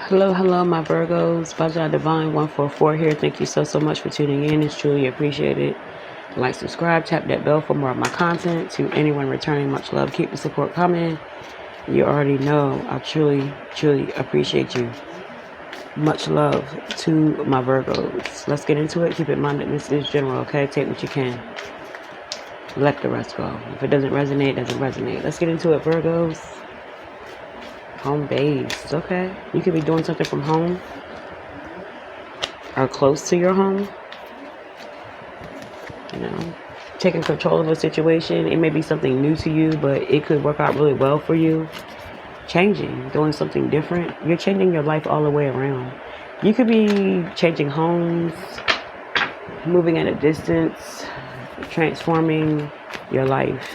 Hello, my Virgos. Vajra Divine 144 here. Thank you so much for tuning in. It's truly appreciated. Like, subscribe, tap that bell for more of my content. To anyone returning, much love. Keep the support coming. You already know I truly appreciate you. Much love to my Virgos. Let's get into it. Keep in mind that this is general, okay? Take what you can. Let the rest go. If it doesn't resonate, it doesn't resonate. Let's get into it, Virgos. Home base. Okay. You could be doing something from home or close to your home. You know, taking control of a situation. It may be something new to you, but it could work out really well for you. Changing, doing something different. You're changing your life all the way around. You could be changing homes, moving at a distance, transforming your life.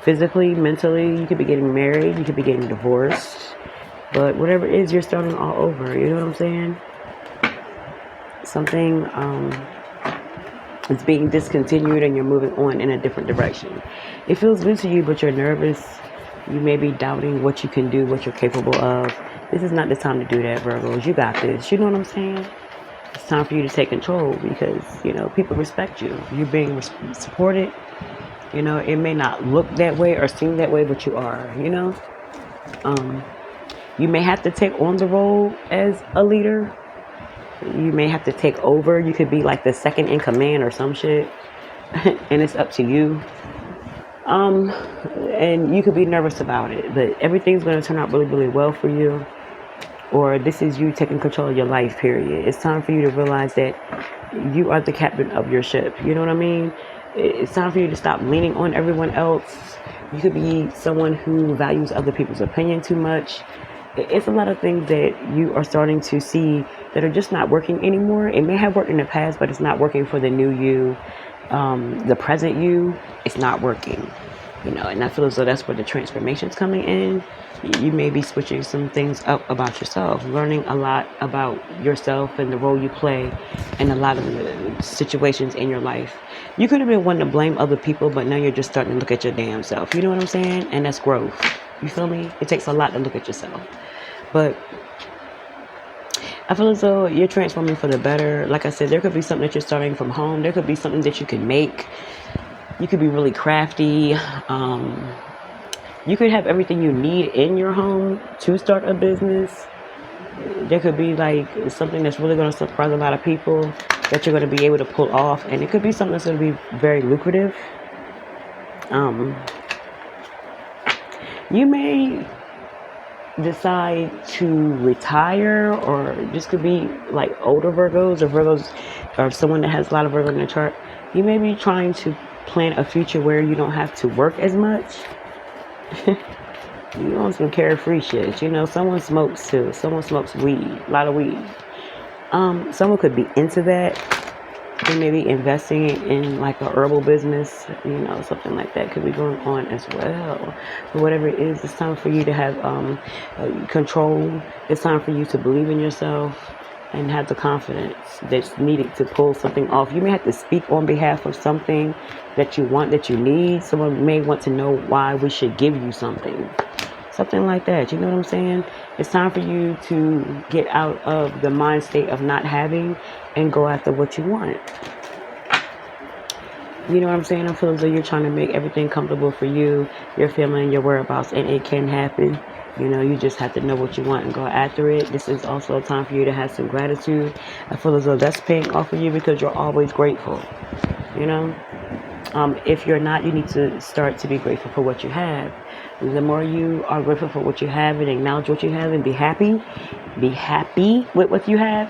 Physically, mentally, you could be getting married, you could be getting divorced. But whatever it is, you're starting all over. You know what I'm saying? Something is being discontinued and you're moving on in a different direction. It feels good to you, but you're nervous. You may be doubting what you can do, what you're capable of. This is not the time to do that, Virgos. You got this. You know what I'm saying? It's time for you to take control because, people respect you. You're being supported. It may not look that way or seem that way, but you are, You may have to take on the role as a leader. You may have to take over. You could be like the second in command or some shit. And it's up to you. And you could be nervous about it, but everything's going to turn out really well for you. Or this is you taking control of your life, period. It's time for you to realize that you are the captain of your ship. You know what I mean? It's time for you to stop leaning on everyone else. You could be someone who values other people's opinion too much. It's a lot of things that you are starting to see that are just not working anymore. It may have worked in the past, but it's not working for the new you. The present you, it's not working. And I feel as though that's where the transformation's coming in. You may be switching some things up about yourself, learning a lot about yourself and the role you play in a lot of the situations in your life. You could have been one to blame other people, but now you're just starting to look at your damn self. You know what I'm saying? And that's growth. You feel me? It takes a lot to look at yourself. But I feel as though you're transforming for the better. Like I said, there could be something that you're starting from home. There could be something that you can make. You could be really crafty. You could have everything you need in your home to start a business. There could be like something that's really going to surprise a lot of people that you're going to be able to pull off. And it could be something that's going to be very lucrative. You may decide to retire, or this could be like older Virgos or Virgos or someone that has a lot of Virgo in their chart. You may be trying to plan a future where you don't have to work as much. You want some carefree shit. Someone smokes too. Someone smokes weed, a lot of weed. Someone could be into that. They may be investing in like a herbal business, something like that could be going on as well. But whatever it is, it's time for you to have control. It's time for you to believe in yourself and have the confidence that's needed to pull something off. You may have to speak on behalf of something that you want, that you need. Someone may want to know why we should give you something. Something like that. You know what I'm saying? It's time for you to get out of the mind state of not having and go after what you want. You know what I'm saying? I feel as though you're trying to make everything comfortable for you, your family, and your whereabouts, and it can happen. You just have to know what you want and go after it. This is also a time for you to have some gratitude. I feel as though that's paying off for you because you're always grateful. If you're not, you need to start to be grateful for what you have. The more you are grateful for what you have and acknowledge what you have and be happy with what you have,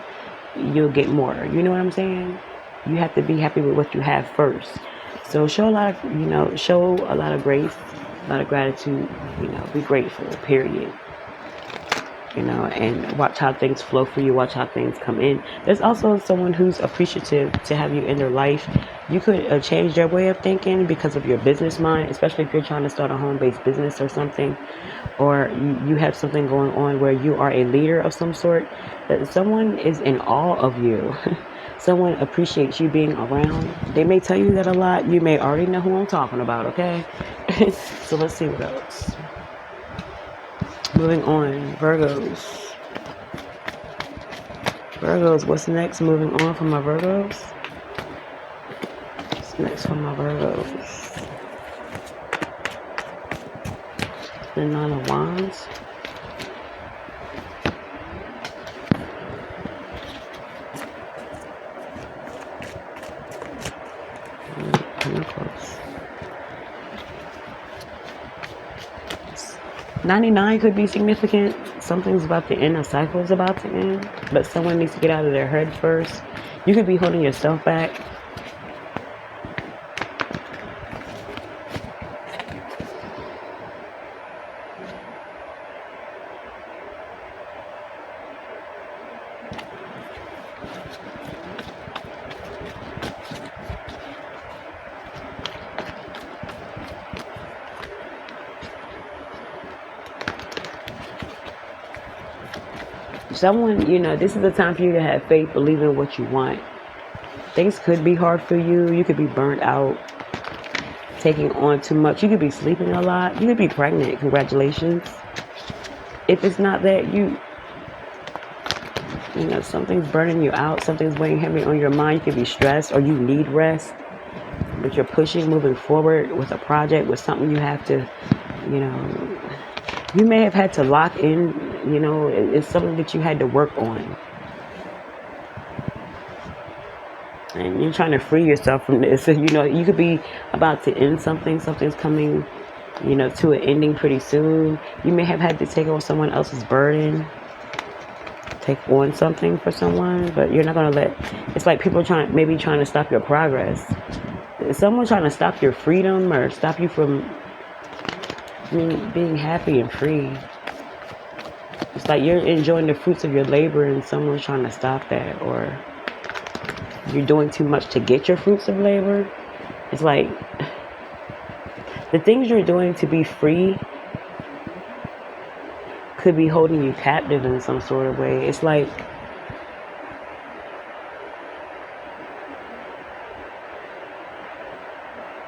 you'll get more. You know what I'm saying? You have to be happy with what you have first. So show a lot of grace, a lot of gratitude, be grateful, period. And watch how things flow for you, watch how things come in. There's also someone who's appreciative to have you in their life. You could change their way of thinking because of your business mind, especially if you're trying to start a home-based business or something, or you have something going on where you are a leader of some sort, that someone is in awe of you. Someone appreciates you being around. They may tell you that a lot. You may already know who I'm talking about, okay? So let's see what else. Moving on, Virgos. Virgos, what's next? Moving on from my Virgos. What's next for my Virgos? The Nine of Wands. Pentacles. 99 could be significant. Something's about to end. A cycle is about to end. But someone needs to get out of their head first. You could be holding yourself back. Someone, this is the time for you to have faith, believe in what you want. Things could be hard for you. You could be burnt out, taking on too much. You could be sleeping a lot. You could be pregnant. Congratulations. If it's not that, something's burning you out. Something's weighing heavy on your mind. You could be stressed or you need rest. But you're pushing, moving forward with a project, with something you have to, you may have had to lock in. It's something that you had to work on. And you're trying to free yourself from this. So, you could be about to end something. Something's coming, to an ending pretty soon. You may have had to take on someone else's burden. Take on something for someone. But you're not going to let... It's like people maybe trying to stop your progress. Is someone trying to stop your freedom or stop you from being happy and free? It's like you're enjoying the fruits of your labor and someone's trying to stop that, or you're doing too much to get your fruits of labor. It's like the things you're doing to be free could be holding you captive in some sort of way. It's like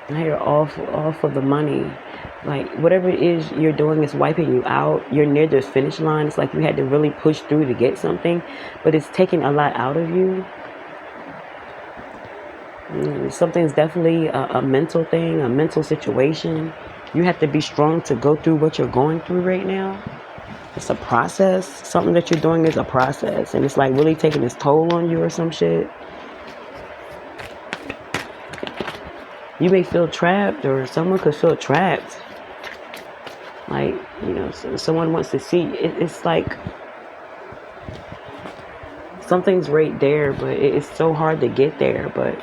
now you're off of the money. Like whatever it is you're doing is wiping you out. You're near the finish line. It's like you had to really push through to get something, but it's taking a lot out of you. Something's definitely a mental thing, a mental situation. You have to be strong to go through what you're going through right now. It's a process. Something that you're doing is a process, and it's like really taking its toll on you or some shit. You may feel trapped, or someone could feel trapped. Like, someone wants to see. It's like something's right there, but it's so hard to get there. But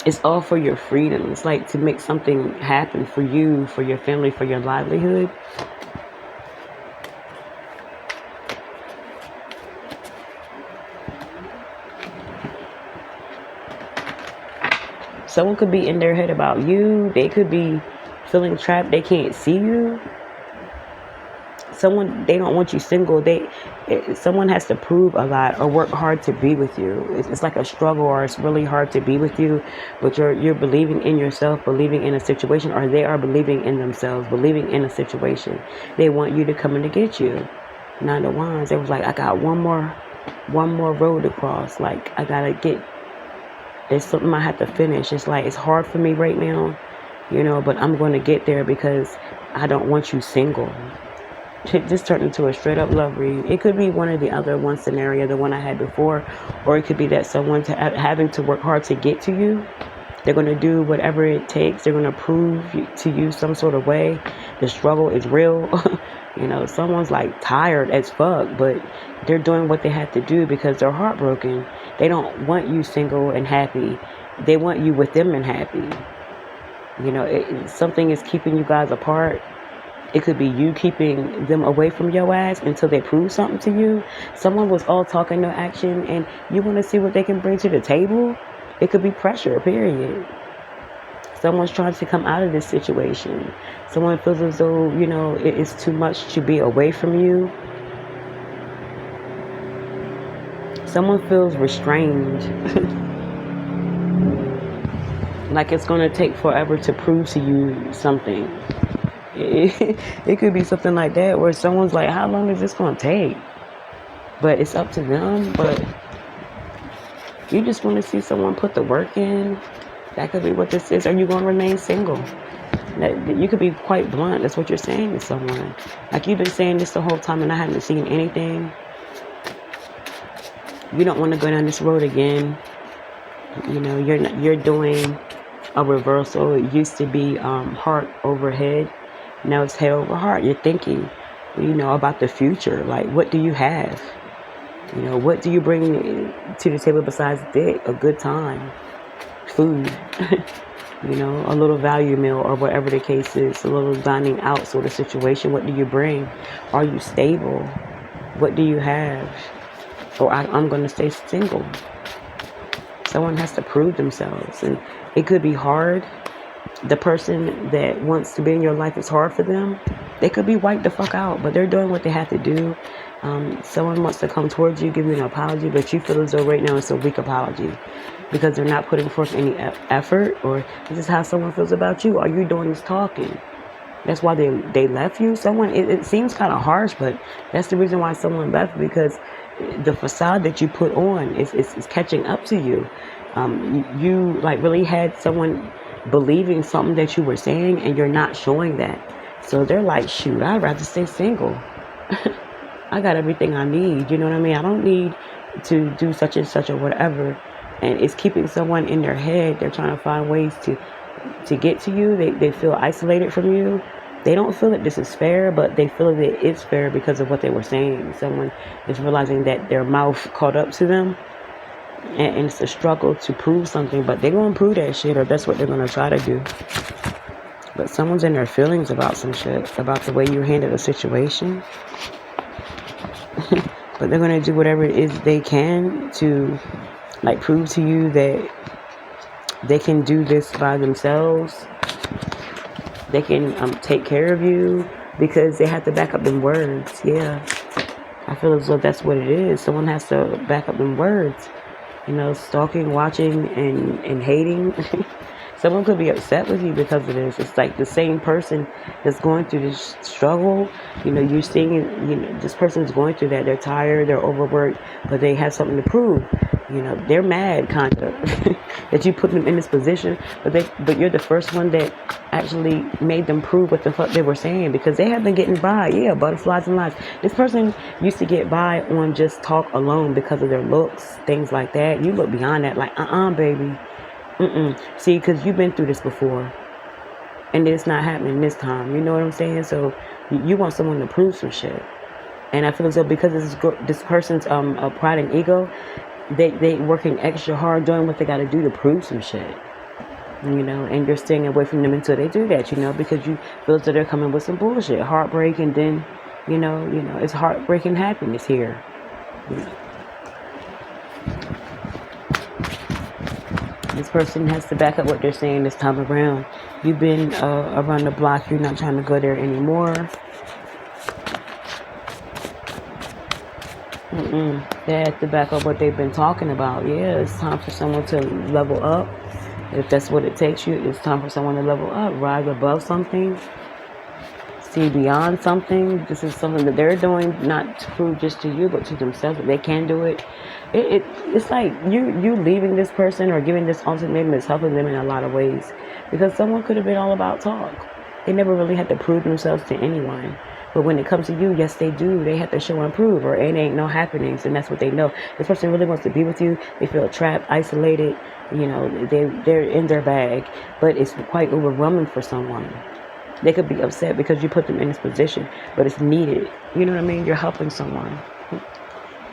it's all for your freedom. It's like to make something happen for you, for your family, for your livelihood. Someone could be in their head about you. They could be feeling trapped. They can't see you. They don't want you single. Someone has to prove a lot or work hard to be with you. It's like a struggle, or it's really hard to be with you, but you're believing in yourself, believing in a situation, or they are believing in themselves, believing in a situation. They want you to come in to get you. Nine of Wands. It was like, I got one more road to cross. Like I gotta get. There's something I have to finish. It's like it's hard for me right now, but I'm going to get there because I don't want you single. It just turned into a straight up love read. It could be one of the other one scenario, the one I had before, or it could be that someone's having to work hard to get to you. They're going to do whatever it takes. They're going to prove to you some sort of way. The struggle is real. Someone's like tired as fuck, but they're doing what they have to do because they're heartbroken. They don't want you single and happy. They want you with them and happy. Something is keeping you guys apart. It could be you keeping them away from your ass until they prove something to you. Someone was all talk and no action, and you want to see what they can bring to the table. It could be pressure, period. Someone's trying to come out of this situation. Someone feels as though, it is too much to be away from you. Someone feels restrained. Like it's going to take forever to prove to you something. It could be something like that where someone's like, how long is this going to take? But it's up to them. But you just want to see someone put the work in. That could be what this is. Are you going to remain single? You could be quite blunt. That's what you're saying to someone. Like, you've been saying this the whole time and I haven't seen anything. You don't want to go down this road again. You know, you're doing a reversal. It used to be heart over head. Now it's head over heart. You're thinking, you know, about the future. Like, what do you have? You know, what do you bring to the table besides dick? A good time, food, you know, a little value meal or whatever the case is, a little dining out sort of situation. What do you bring? Are you stable? What do you have? Or I'm going to stay single. Someone has to prove themselves, and it could be hard. The person that wants to be in your life, is hard for them. They could be wiped the fuck out, but they're doing what they have to do. Someone wants to come towards you, give you an apology, but you feel as though right now it's a weak apology because they're not putting forth any effort, or this is how someone feels about you. All you're doing is talking. That's why they left you. Someone, it seems kind of harsh, but that's the reason why someone left, because the facade that you put on is catching up to you. You like really had someone believing something that you were saying, and you're not showing that. So they're like, shoot, I'd rather stay single. I got everything I need. You know what I mean? I don't need to do such and such or whatever. And it's keeping someone in their head. They're trying to find ways to get to you. They feel isolated from you. They don't feel that this is fair, but they feel that it is fair because of what they were saying. Someone is realizing that their mouth caught up to them. And it's a struggle to prove something, but they're going to prove that shit, or that's what they're going to try to do. But someone's in their feelings about some shit, about the way you handle a situation. But they're going to do whatever it is they can to, like, prove to you that they can do this by themselves. They can take care of you because they have to back up them words. Yeah, I feel as though that's what it is. Someone has to back up them words. You know, stalking, watching, and hating. Someone could be upset with you because of this. It's like the same person that's going through this struggle. You know, you're seeing, you know, this person's going through that. They're tired, they're overworked, but they have something to prove. You know, they're mad, kind of, that you put them in this position. But you're the first one that actually made them prove what the fuck they were saying, because they have been getting by. Yeah, butterflies and lies. This person used to get by on just talk alone because of their looks, things like that. You look beyond that, like, baby. See, because you've been through this before, and it's not happening this time. You know what I'm saying? So you want someone to prove some shit. And I feel as though because this person's pride and ego, they working extra hard doing what they got to do to prove some shit. You know, and you're staying away from them until they do that. You know, because you feel as though they're coming with some bullshit, heartbreak, and then you know, it's heartbreaking happiness here. You know. This person has to back up what they're saying this time around. You've been around the block. You're not trying to go there anymore. They have to back up what they've been talking about. Yeah, it's time for someone to level up. If that's what it takes you, it's time for someone to level up. Rise above something. See beyond something. This is something that they're doing, not to prove just to you, but to themselves that they can do it. It's like you leaving this person or giving this ultimatum is helping them in a lot of ways, because someone could have been all about talk. They never really had to prove themselves to anyone. But when it comes to you, yes, they do. They have to show and prove, or it ain't no happenings, and that's what they know. This person really wants to be with you. They feel trapped, isolated. You know, they're in their bag, but it's quite overwhelming for someone. They could be upset because you put them in this position, but it's needed. You know what I mean? You're helping someone.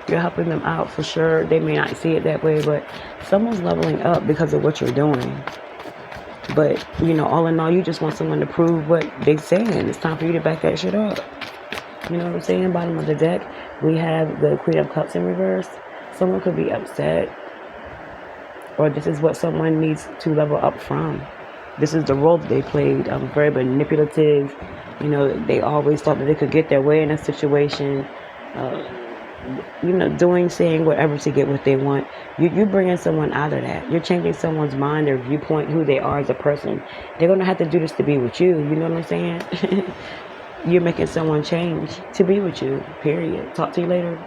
You're helping them out for sure. They may not see it that way, but someone's leveling up because of what you're doing. But, you know, all in all, you just want someone to prove what they're saying. It's time for you to back that shit up. You know what I'm saying? Bottom of the deck, we have the Queen of Cups in reverse. Someone could be upset, or this is what someone needs to level up from. This is the role that they played. Very manipulative. You know, they always thought that they could get their way in a situation. doing, saying whatever to get what they want. You bringing someone out of that. You're changing someone's mind or viewpoint, who they are as a person. They're gonna have to do this to be with you. You know what I'm saying? You're making someone change to be with you. Period. Talk to you later.